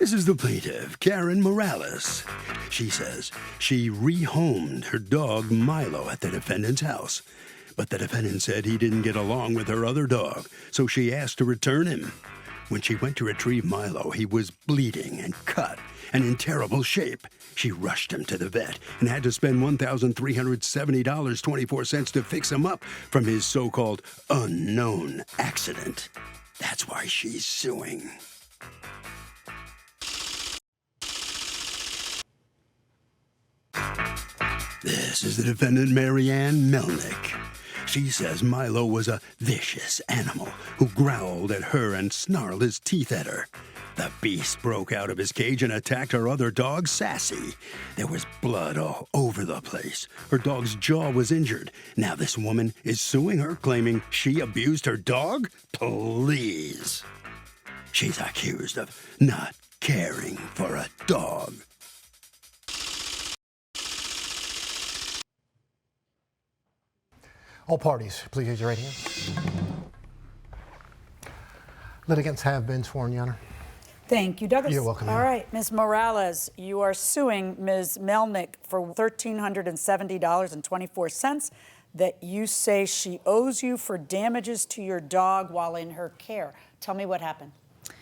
This is the plaintiff, Karen Morales. She says she rehomed her dog Milo at the defendant's house. But the defendant said he didn't get along with her other dog, so she asked to return him. When she went to retrieve Milo, he was bleeding and cut and in terrible shape. She rushed him to the vet and had to spend $1,370.24 to fix him up from his so-called unknown accident. That's why she's suing. This is the defendant, Marianne Melnick. She says Milo was a vicious animal who growled at her and snarled his teeth at her. The beast broke out of his cage and attacked her other dog, Sassy. There was blood all over the place. Her dog's jaw was injured. Now this woman is suing her, claiming she abused her dog? Please. She's accused of not caring for a dog. All parties, please raise your right hand. Litigants have been sworn, Your Honor. Thank you, Douglas. You're welcome. All right, Ms. Morales, you are suing Ms. Melnick for $1,370.24 that you say she owes you for damages to your dog while in her care. Tell me what happened.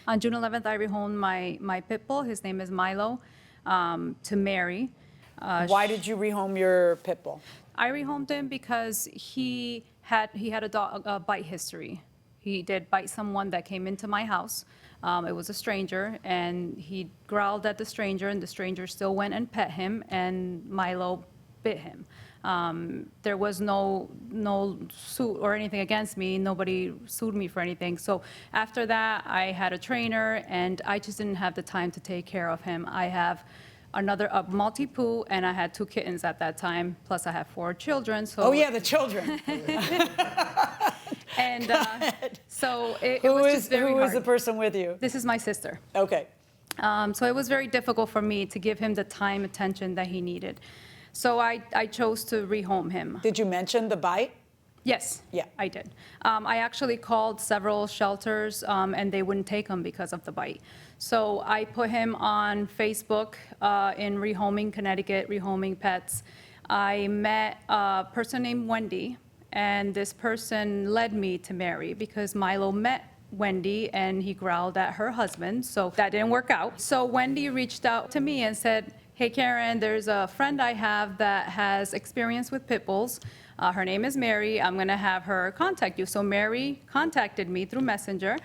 On June 11th, I rehomed my pit bull. His name is Milo, to Mary. Why did you rehome your pit bull? I rehomed him because he had a bite history. He did bite someone that came into my house. It was a stranger, and he growled at the stranger, and the stranger still went and pet him, and Milo bit him. There was no suit or anything against me. Nobody sued me for anything. So after that, I had a trainer, and I just didn't have the time to take care of him. I have a multi-poo, and I had 2 kittens at that time, plus I have 4 children. So oh yeah, the children. And so it was just very hard. Who is the person with you? This is my sister. Okay. So it was very difficult for me to give him the time, attention that he needed. So I chose to rehome him. Did you mention the bite? Yes, yeah, I did. I actually called several shelters, and they wouldn't take him because of the bite. So I put him on Facebook in Rehoming, Connecticut, Rehoming Pets. I met a person named Wendy, and this person led me to Mary because Milo met Wendy and he growled at her husband, so that didn't work out. So Wendy reached out to me and said, hey Karen, there's a friend I have that has experience with pit bulls. Her name is Mary. I'm gonna have her contact you. So Mary contacted me through Messenger,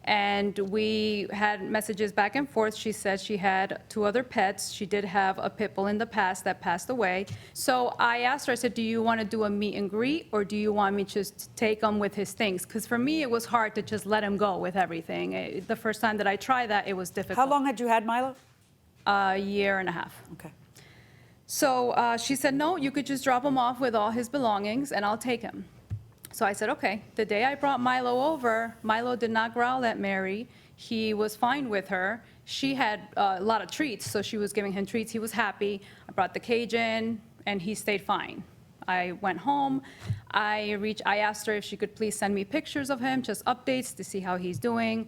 and we had messages back and forth. She said she had 2 other pets. She did have a pit bull in the past that passed away. So I asked her, I said, do you want to do a meet and greet, or do you want me just to take him with his things? Because for me, it was hard to just let him go with everything. The first time that I tried that, it was difficult. How long had you had Milo? A year and a half. Okay. So she said, no, you could just drop him off with all his belongings, and I'll take him. So I said, okay. The day I brought Milo over, Milo did not growl at Mary. He was fine with her. She had a lot of treats, so she was giving him treats. He was happy. I brought the cage in, and he stayed fine. I went home. I asked her if she could please send me pictures of him, just updates to see how he's doing.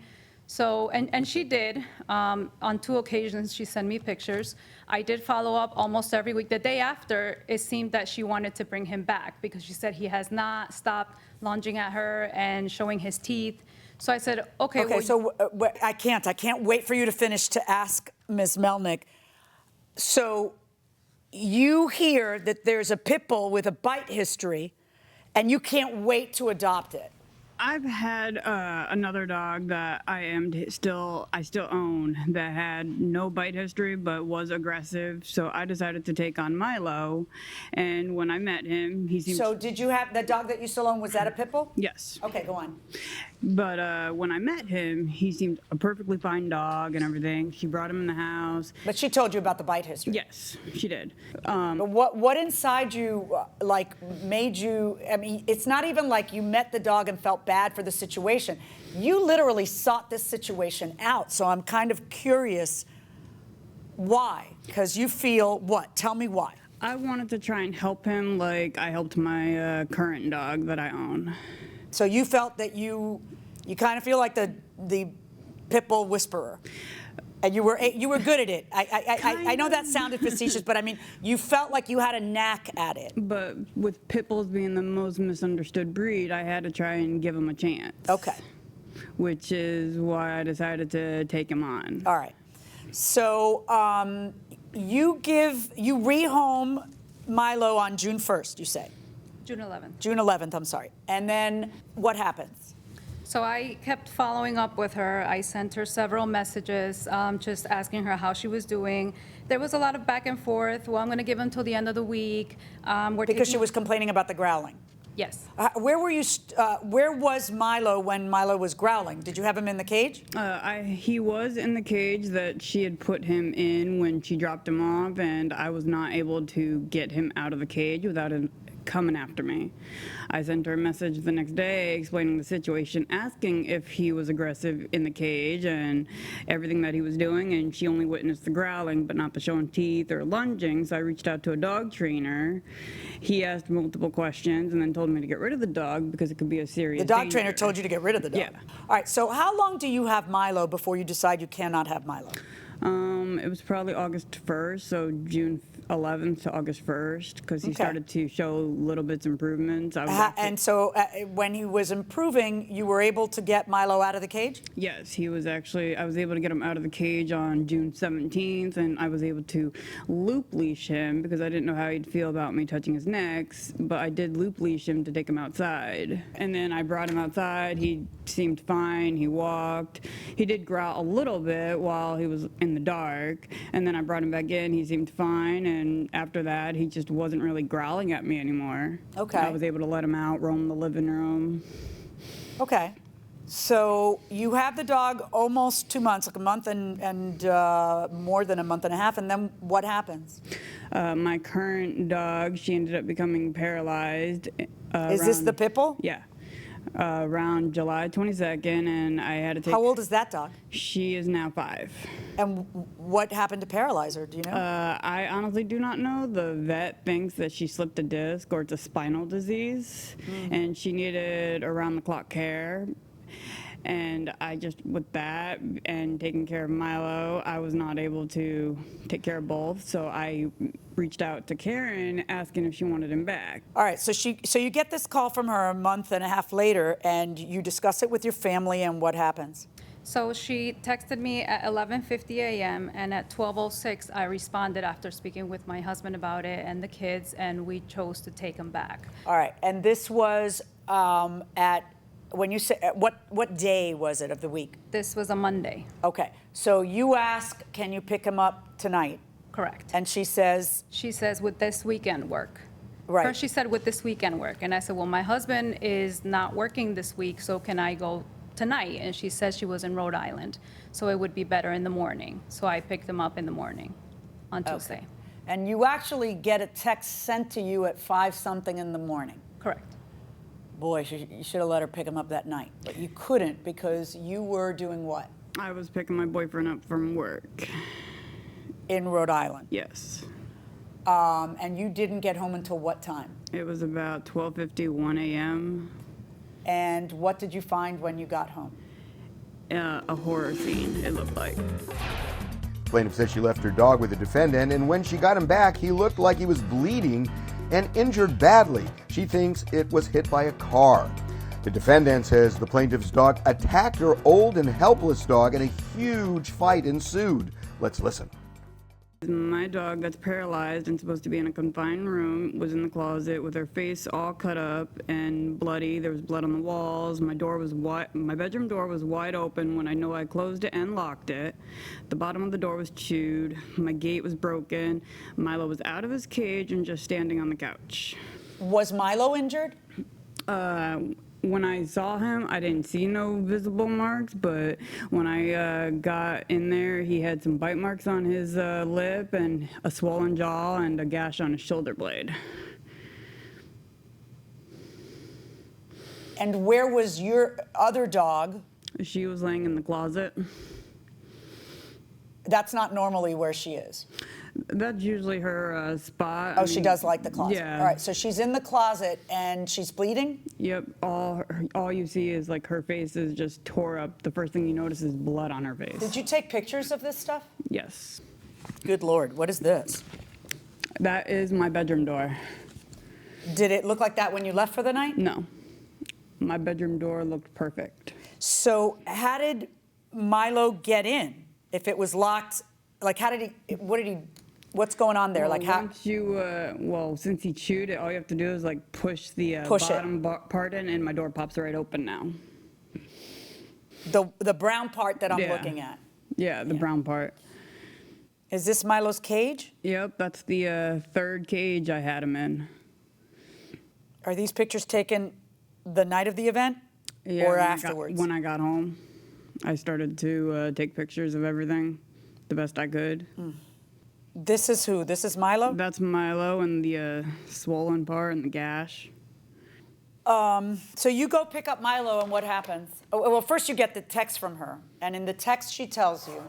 So, and she did. On 2 occasions, she sent me pictures. I did follow up almost every week. The day after, it seemed that she wanted to bring him back because she said he has not stopped lunging at her and showing his teeth. So I said, okay. Okay, well, so I can't wait for you to finish to ask Ms. Melnick. So you hear that there's a pit bull with a bite history, and you can't wait to adopt it. I've had another dog that I still own that had no bite history but was aggressive. So I decided to take on Milo, and when I met him, he seemed. So did you have the dog that you still own? Was that a pit bull? Yes. Okay, go on. But when I met him, he seemed a perfectly fine dog and everything. She brought him in the house. But she told you about the bite history. Yes, she did. But what inside you made you? I mean, it's not even like you met the dog and felt bad for the situation. You literally sought this situation out. So I'm kind of curious why, because you feel what? Tell me why. I wanted to try and help him like I helped my current dog that I own. So you felt that you kind of feel like the pit bull whisperer. And you were good at it. I know that sounded facetious, but I mean, you felt like you had a knack at it. But with pit bulls being the most misunderstood breed, I had to try and give them a chance. Okay. Which is why I decided to take him on. All right. So you rehome Milo on June 1st, you say? June 11th. June 11th, I'm sorry. And then what happens? So I kept following up with her. I sent her several messages, just asking her how she was doing. There was a lot of back and forth. Well, I'm going to give him till the end of the week. Because she was complaining about the growling. Yes. Where were you? Where was Milo when Milo was growling? Did you have him in the cage? He was in the cage that she had put him in when she dropped him off, and I was not able to get him out of the cage without him coming after me. I sent her a message the next day explaining the situation, asking if he was aggressive in the cage and everything that he was doing, and she only witnessed the growling but not the showing teeth or lunging. So I reached out to a dog trainer. He asked multiple questions and then told me to get rid of the dog because it could be a serious The dog danger. trainer told you to get rid of the dog? Yeah. All right, so how long do you have Milo before you decide you cannot have Milo? It was probably August 1st, so June 11th to August 1st, because he started to show little bits improvements. And so when he was improving, you were able to get Milo out of the cage? Yes, he was actually, I was able to get him out of the cage on June 17th, and I was able to loop leash him because I didn't know how he'd feel about me touching his neck, but I did loop leash him to take him outside. And then I brought him outside. He seemed fine. He walked. He did growl a little bit while he was in the dark, and then I brought him back in. He seemed fine, and after that, he just wasn't really growling at me anymore. Okay. I was able to let him out, roam the living room. Okay. So you have the dog almost 2 months, like a month and more than a month and a half, and then what happens? My current dog, she ended up becoming paralyzed. Is this the pit bull? Yeah. Around July 22nd, and I had to take... How old is that dog? She is now 5. And what happened to paralyze her? Do you know? I honestly do not know. The vet thinks that she slipped a disc or it's a spinal disease, and she needed around-the-clock care. And I just, with that and taking care of Milo, I was not able to take care of both. So I reached out to Karen asking if she wanted him back. All right, so you get this call from her a month and a half later, and you discuss it with your family, and what happens? So she texted me at 11:50 a.m. and at 12:06 I responded after speaking with my husband about it and the kids, and we chose to take him back. All right, and this was when you say, what day was it of the week? This was a Monday. Okay, so you ask, can you pick him up tonight? Correct. And she says? She says, would this weekend work? Right. First she said, would this weekend work? And I said, well, my husband is not working this week, so can I go tonight? And she said she was in Rhode Island, so it would be better in the morning. So I picked him up in the morning on Tuesday. And you actually get a text sent to you at 5-something in the morning. Correct. Boy, you should have let her pick him up that night, but you couldn't because you were doing what? I was picking my boyfriend up from work. In Rhode Island? Yes. And you didn't get home until what time? It was about 12:51 a.m. And what did you find when you got home? A horror scene, it looked like. Plaintiff says she left her dog with the defendant, and when she got him back, he looked like he was bleeding and injured badly. She thinks it was hit by a car. The defendant says the plaintiff's dog attacked her old and helpless dog, and a huge fight ensued. Let's listen. My dog that's paralyzed and supposed to be in a confined room was in the closet with her face all cut up and bloody. There was blood on the walls. My bedroom door was wide open when I know I closed it and locked it. The bottom of the door was chewed. My gate was broken. Milo was out of his cage and just standing on the couch. Was Milo injured? When I saw him, I didn't see no visible marks, but when I got in there, he had some bite marks on his lip and a swollen jaw and a gash on his shoulder blade. And where was your other dog? She was laying in the closet. That's not normally where she is. That's usually her spot. Oh, she does like the closet. Yeah. All right, so she's in the closet and she's bleeding? Yep. All you see is like her face is just tore up. The first thing you notice is blood on her face. Did you take pictures of this stuff? Yes. Good Lord, what is this? That is my bedroom door. Did it look like that when you left for the night? No. My bedroom door looked perfect. So how did Milo get in? If it was locked, like how did he, what's going on there? Well, Like how? once you, since he chewed it, all you have to do is like push the Push it. bottom part in, and my door pops right open now. The brown part that I'm Yeah. looking at. Yeah, the brown part. Is this Milo's cage? Yep, that's the third cage I had him in. Are these pictures taken the night of the event or when afterwards? When I got home, I started to take pictures of everything the best I could. This is who? This is Milo? That's Milo and the swollen part and the gash. So you go pick up Milo and what happens? Oh, well, first you get the text from her. And in the text she tells you,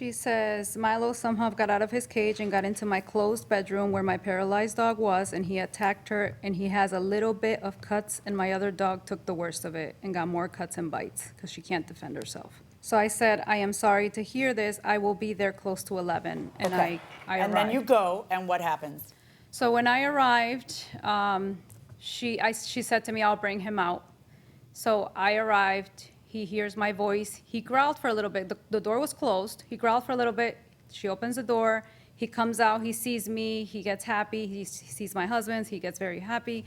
She says, Milo somehow got out of his cage and got into my closed bedroom where my paralyzed dog was, and he attacked her, and he has a little bit of cuts, and my other dog took the worst of it and got more cuts and bites because she can't defend herself. So I said, I am sorry to hear this. I will be there close to 11. And okay. I And arrived. then you go, and what happens? So when I arrived, she said to me, I'll bring him out. So I arrived. He hears my voice. He growled for a little bit. The door was closed. He growled for a little bit. She opens the door. He comes out. He sees me. He gets happy. He sees my husband. He gets very happy.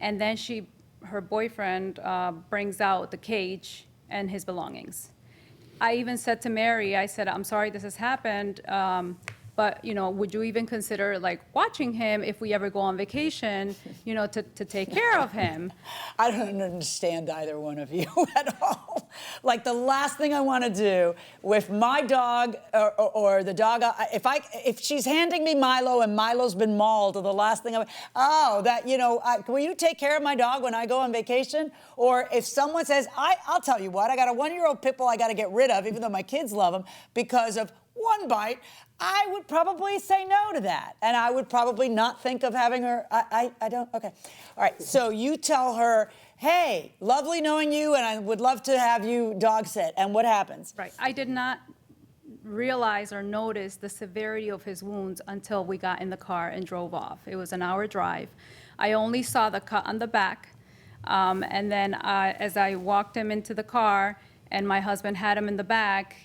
And then her boyfriend brings out the cage and his belongings. I even said to Mary, I said, I'm sorry this has happened, but, would you even consider, like, watching him if we ever go on vacation, to take care of him? I don't understand either one of you at all. Like, the last thing I want to do with my dog or the dog, if she's handing me Milo and Milo's been mauled, the last thing will you take care of my dog when I go on vacation? Or if someone says, I'll tell you what, I got a 1-year-old pit bull I got to get rid of, even though my kids love him, because of one bite, I would probably say no to that. And I would probably not think of having her, I don't, okay. All right, so you tell her, hey, lovely knowing you, and I would love to have you dog sit. And what happens? Right. I did not realize or notice the severity of his wounds until we got in the car and drove off. It was an hour drive. I only saw the cut on the back. And then as I walked him into the car and my husband had him in the back,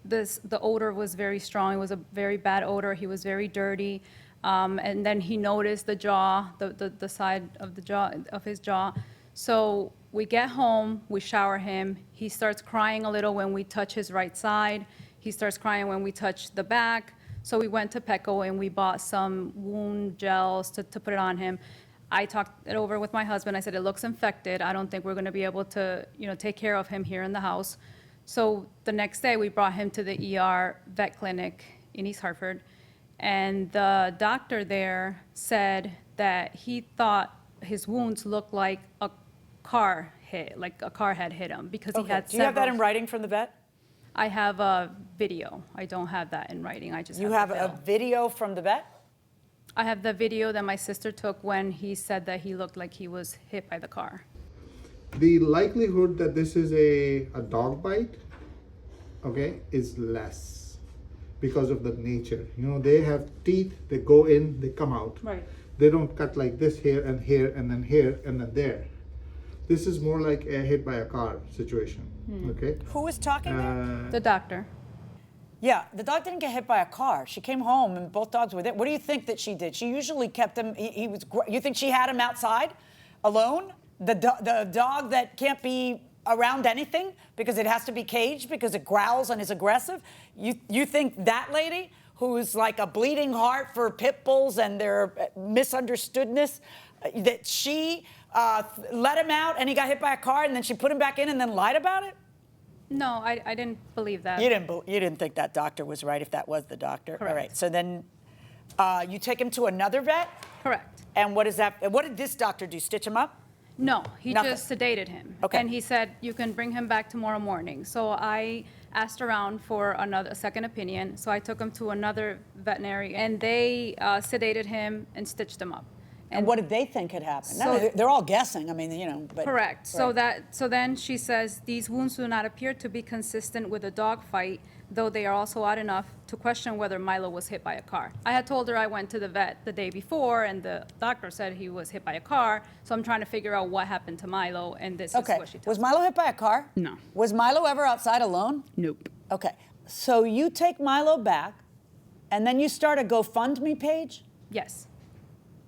the odor was very strong. It was a very bad odor. He was very dirty. And then he noticed the jaw, the side of the jaw, of his jaw. So we get home, we shower him. He starts crying a little when we touch his right side. He starts crying when we touch the back. So we went to Petco and we bought some wound gels to put it on him. I talked it over with my husband. I said, it looks infected. I don't think we're going to be able to, take care of him here in the house. So the next day, we brought him to the ER vet clinic in East Hartford, and the doctor there said that he thought his wounds looked like a car hit, like a car had hit him, because he had Do you have that in writing from the vet? I have a video. I don't have that in writing. I just You have have the a bill. video from the vet? I have the video that my sister took when he said that he looked like he was hit by the car. The likelihood that this is a dog bite, okay, is less because of the nature. They have teeth, they go in, they come out. Right. They don't cut like this here and then there. This is more like a hit by a car situation, okay? Who was talking there? The doctor. Yeah, the dog didn't get hit by a car. She came home and both dogs were there. What do you think that she did? She usually kept him, you think she had him outside alone? The dog that can't be around anything because it has to be caged because it growls and is aggressive? You think that lady, who's like a bleeding heart for pit bulls and their misunderstoodness, that she let him out and he got hit by a car and then she put him back in and then lied about it? No, I didn't believe that. You didn't think that doctor was right if that was the doctor? Correct. All right, so then you take him to another vet? Correct. And what did this doctor do, stitch him up? No, he Nothing. just sedated him. Okay. And he said, you can bring him back tomorrow morning. So I asked around for a second opinion. So I took him to another veterinary, and they sedated him and stitched him up. And what did they think had happened? So- No, they're all guessing. I mean, you know. But, Correct. right. So then she says, these wounds do not appear to be consistent with a dog fight, though they are also odd enough to question whether Milo was hit by a car. I had told her I went to the vet the day before, and the doctor said he was hit by a car. So I'm trying to figure out what happened to Milo, and this is what she tells Was me. Milo hit by a car? No. Was Milo ever outside alone? Nope. Okay. So you take Milo back, and then you start a GoFundMe page? Yes.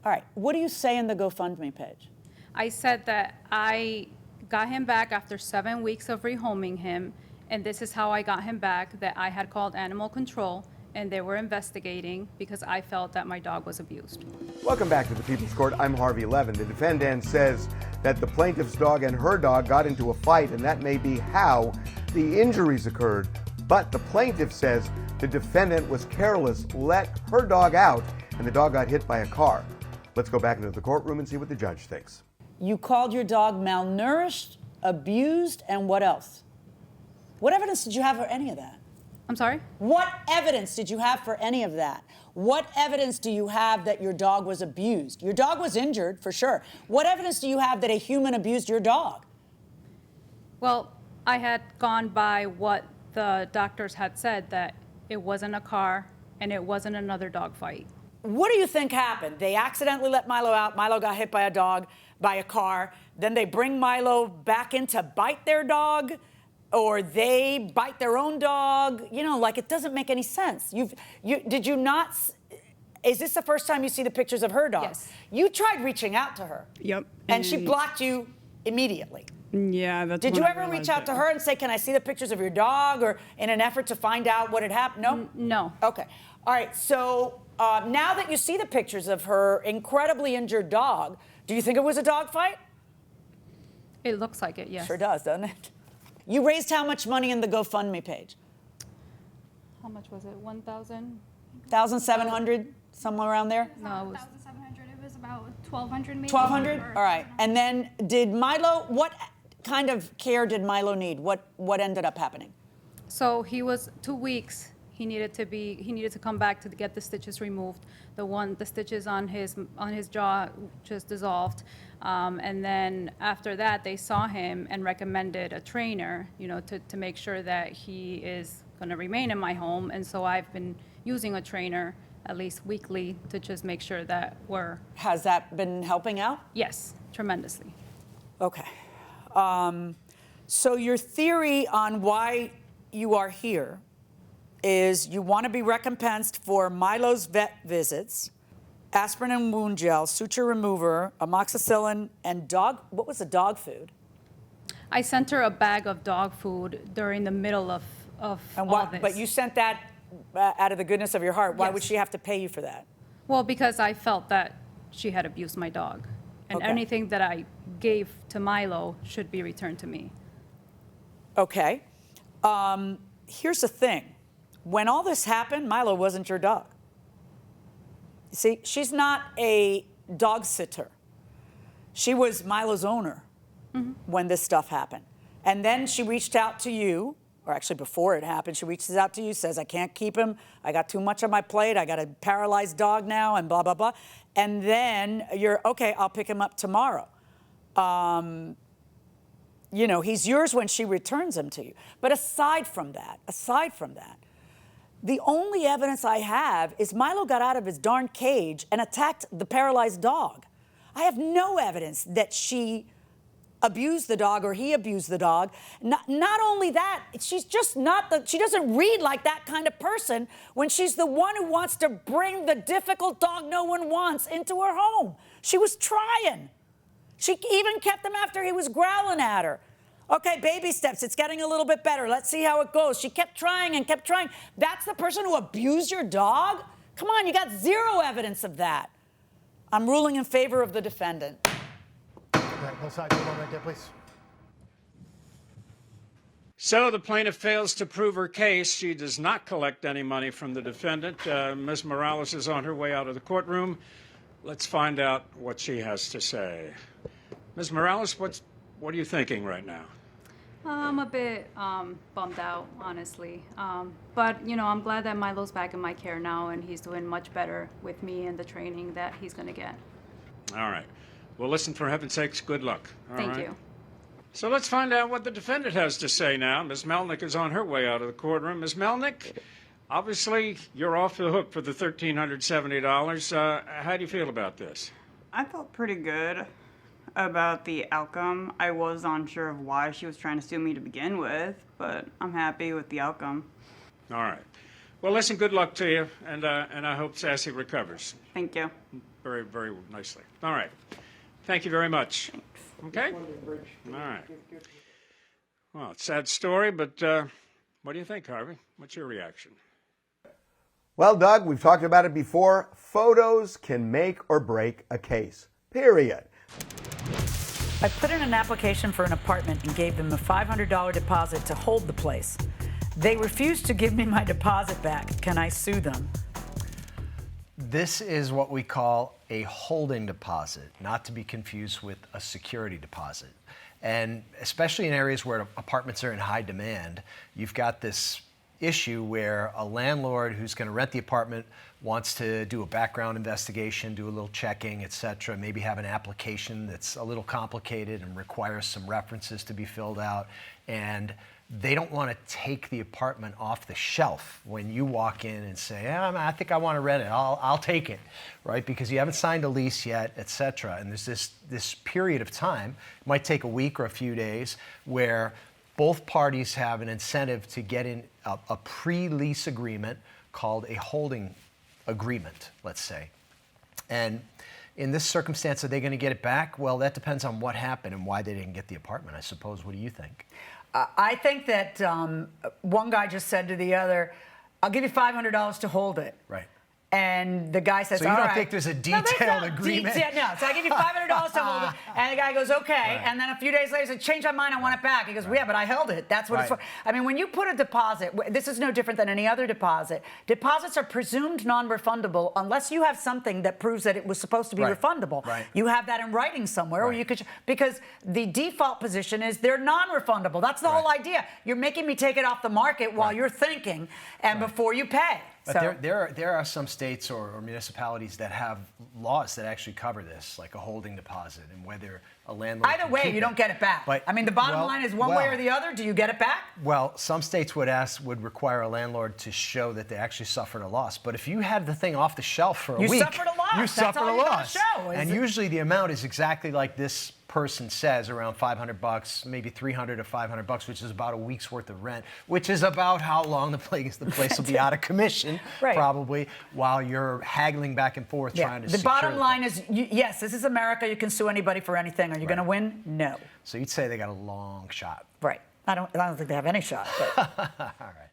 All right. What do you say in the GoFundMe page? I said that I got him back after 7 weeks of rehoming him, and this is how I got him back, that I had called animal control, and they were investigating because I felt that my dog was abused. Welcome back to the People's Court. I'm Harvey Levin. The defendant says that the plaintiff's dog and her dog got into a fight, and that may be how the injuries occurred. But the plaintiff says the defendant was careless, let her dog out, and the dog got hit by a car. Let's go back into the courtroom and see what the judge thinks. You called your dog malnourished, abused, and what else? What evidence did you have for any of that? I'm sorry? What evidence did you have for any of that? What evidence do you have that your dog was abused? Your dog was injured, for sure. What evidence do you have that a human abused your dog? Well, I had gone by what the doctors had said, that it wasn't a car and it wasn't another dog fight. What do you think happened? They accidentally let Milo out. Milo got hit by a dog, by a car. Then they bring Milo back in to bite their dog, or they bite their own dog. You know, like, it doesn't make any sense. Did you not? Is this the first time you see the pictures of her dog? Yes. You tried reaching out to her. Yep. And she blocked you immediately. Yeah, that's Did when you I ever reach realized out it. to her and say, can I see the pictures of your dog, or in an effort to find out what had happened? No? No. Okay. All right. So now that you see the pictures of her incredibly injured dog, do you think it was a dog fight? It looks like it, yes. Sure does, doesn't it? You raised how much money in the GoFundMe page? How much was it? 1,000? 1,700, somewhere around there? No, it was 1,700. It was about 1,200 maybe. 1,200? or- All right. And then did Milo, what kind of care did Milo need? What ended up happening? So he was 2 weeks. He needed to come back to get the stitches removed. The stitches on his jaw just dissolved. And then after that, they saw him and recommended a trainer, you know, to make sure that he is going to remain in my home. And so I've been using a trainer at least weekly to just make sure that we're, Has that been helping out? yes, tremendously. Okay. So your theory on why you are here is you want to be recompensed for Milo's vet visits, aspirin and wound gel, suture remover, amoxicillin, and what was the dog food? I sent her a bag of dog food during the middle of And all this. But you sent that out of the goodness of your heart. Why would Yes. she have to pay you for that? Well, because I felt that she had abused my dog. And Okay. anything that I gave to Milo should be returned to me. Okay. Here's the thing. When all this happened, Milo wasn't your dog. You see, she's not a dog sitter. She was Milo's owner when this stuff happened. And then she reached out to you, or actually before it happened, she reaches out to you, says, I can't keep him. I got too much on my plate. I got a paralyzed dog now, and blah, blah, blah. And then you're, okay, I'll pick him up tomorrow. You know, he's yours when she returns him to you. But aside from that, the only evidence I have is Milo got out of his darn cage and attacked the paralyzed dog. I have no evidence that she abused the dog or he abused the dog. Not only that, she's just not she doesn't read like that kind of person when she's the one who wants to bring the difficult dog no one wants into her home. She was trying. She even kept him after he was growling at her. Okay, baby steps. It's getting a little bit better. Let's see how it goes. She kept trying and kept trying. That's the person who abused your dog? Come on, you got zero evidence of that. I'm ruling in favor of the defendant. All right, both sides, hold on right there, please. So the plaintiff fails to prove her case. She does not collect any money from the defendant. Ms. Morales is on her way out of the courtroom. Let's find out what she has to say. Ms. Morales, what are you thinking right now? I'm a bit bummed out, honestly. But, you know, I'm glad that Milo's back in my care now, and he's doing much better with me and the training that he's going to get. All right. Well, listen, for heaven's sakes, good luck. All Thank right? you. So let's find out what the defendant has to say now. Ms. Melnick is on her way out of the courtroom. Ms. Melnick, obviously, you're off the hook for the $1,370. How do you feel about this? I felt pretty good about the outcome. I was unsure of why she was trying to sue me to begin with, but I'm happy with the outcome. All right. Well, listen, good luck to you, and I hope Sassy recovers Thank you. very, very nicely. All right. Thank you very much. Okay? All right. Well, it's a sad story, but what do you think, Harvey? What's your reaction? Well, Doug, we've talked about it before. Photos can make or break a case, period. I put in an application for an apartment and gave them a $500 deposit to hold the place. They refused to give me my deposit back. Can I sue them? This is what we call a holding deposit, not to be confused with a security deposit. And especially in areas where apartments are in high demand, you've got this issue where a landlord who's going to rent the apartment wants to do a background investigation, do a little checking, etc., maybe have an application that's a little complicated and requires some references to be filled out, and they don't want to take the apartment off the shelf when you walk in and say, I think I want to rent it, I'll take it, right? Because you haven't signed a lease yet, etc. And there's this period of time, it might take a week or a few days, where both parties have an incentive to get in a pre-lease agreement called a holding agreement, let's say. And in this circumstance, are they going to get it back? Well, that depends on what happened and why they didn't get the apartment, I suppose. What do you think? I think that one guy just said to the other, I'll give you $500 to hold it. Right. And the guy says, So you all don't right. think there's a detailed agreement? No, so I give you $500 to hold it. And the guy goes, okay. Right. And then a few days later, he said, change my mind, I want it back. He goes, yeah, but I held it. That's what it's for. I mean, when you put a deposit, this is no different than any other deposit. Deposits are presumed non-refundable unless you have something that proves that it was supposed to be refundable. Right. You have that in writing somewhere, or you could, because the default position is they're non-refundable. That's the whole idea. You're making me take it off the market while you're thinking and before you pay. But So, there are some states or municipalities that have laws that actually cover this, like a holding deposit, and whether a landlord either can way, keep you it. don't get it back. But, I mean, the bottom line is one way or the other. Do you get it back? Well, some states would require a landlord to show that they actually suffered a loss. But if you had the thing off the shelf for a week, You suffered a loss. you That's suffered all a you gotta loss. show, And usually the amount is exactly like this person says, around $500, maybe $300 to $500, which is about a week's worth of rent, which is about how long the place will be out of commission, probably, while you're haggling back and forth trying to The secure bottom line is, yes, this is America. You can sue anybody for anything. Are you going to win? No. So you'd say they got a long shot. Right. I don't think they have any shot. But. All right.